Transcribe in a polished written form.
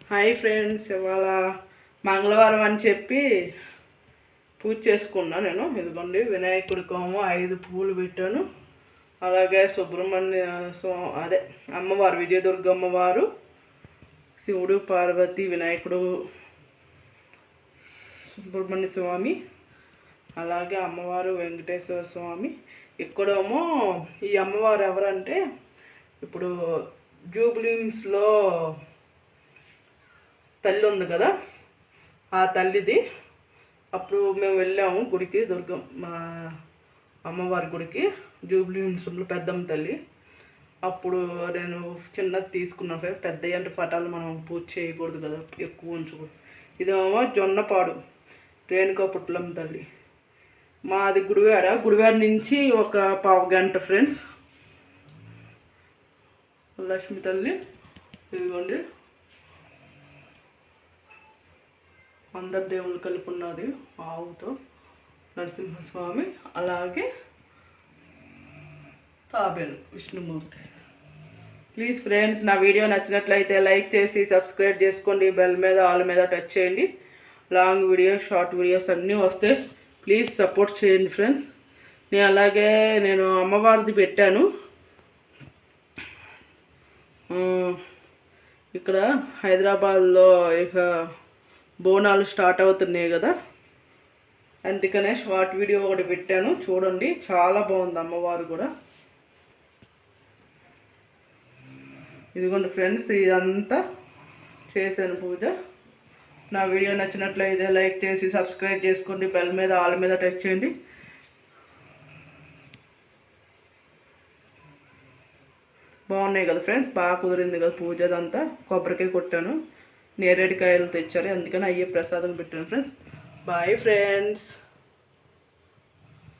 Hi friends, ఇవాళ మంగళవారం అని చెప్పి పూజ చేసుకున్నా నేను. ఇదిగోండి వినాయకుడికేమో 5 పూలు పెట్టాను. అలాగే సుబ్రహ్మణ్య అదే అమ్మవారు విజయదుర్గ అమ్మవారు, శివుడు, పార్వతి, వినాయకుడు, సుబ్రహ్మణ్య స్వామి, అలాగే అమ్మవారు వెంకటేశ్వర స్వామి. ఇక్కడేమో ఈ అమ్మవారు ఎవరంటే ఇప్పుడు జూబ్లీహిల్స్లో తల్లి ఉంది కదా, ఆ తల్లిది. అప్పుడు మేము వెళ్ళాము గుడికి, మా అమ్మవారి గుడికి, జూబ్లీహిల్స్లో పెద్దమ్మ తల్లి. అప్పుడు నేను చిన్నది తీసుకున్నాను ఫ్రెండ్. పెద్దవి అంటే పటాలు మనం పూజ చేయకూడదు కదా, ఎక్కువ ఉంచకూడదు. ఇదేమో జొన్నపాడు రేణుకా పుట్లమ్మ తల్లి. మాది గుడివాడ నుంచి ఒక పావు గంట ఫ్రెండ్స్. లక్ష్మి తల్లి ఇదిగోండి, అందరు దేవుళ్ళు కలిపి ఉన్నది ఆవుతో, నరసింహస్వామి, అలాగే తాబేలు విష్ణుమూర్తి. ప్లీజ్ ఫ్రెండ్స్, నా వీడియో నచ్చినట్లయితే లైక్ చేసి సబ్స్క్రైబ్ చేసుకోండి. బెల్ మీద ఆల్ మీద టచ్ చేయండి. లాంగ్ వీడియో, షార్ట్ వీడియోస్ అన్నీ వస్తాయి. ప్లీజ్ సపోర్ట్ చేయండి ఫ్రెండ్స్. నేను అమ్మవారిది పెట్టాను. ఇక్కడ హైదరాబాద్లో ఇక బోనాలు స్టార్ట్ అవుతున్నాయి కదా, అందుకనే షార్ట్ వీడియో ఒకటి పెట్టాను, చూడండి. చాలా బాగుంది అమ్మవారు కూడా. ఇదిగోండి ఫ్రెండ్స్, ఇదంతా చేశాను పూజ. నా వీడియో నచ్చినట్లయితే లైక్ చేసి సబ్స్క్రైబ్ చేసుకోండి. బెల్ మీద ఆల్ మీద టచ్ చేయండి. బాగున్నాయి కదా ఫ్రెండ్స్, బాగా కుదిరింది కదా పూజ. అదంతా కొబ్బరికాయ కొట్టాను, నేరేడుకాయలు తెచ్చారు, అందుకని అయ్యే ప్రసాదం పెట్టాను ఫ్రెండ్స్. Bye friends.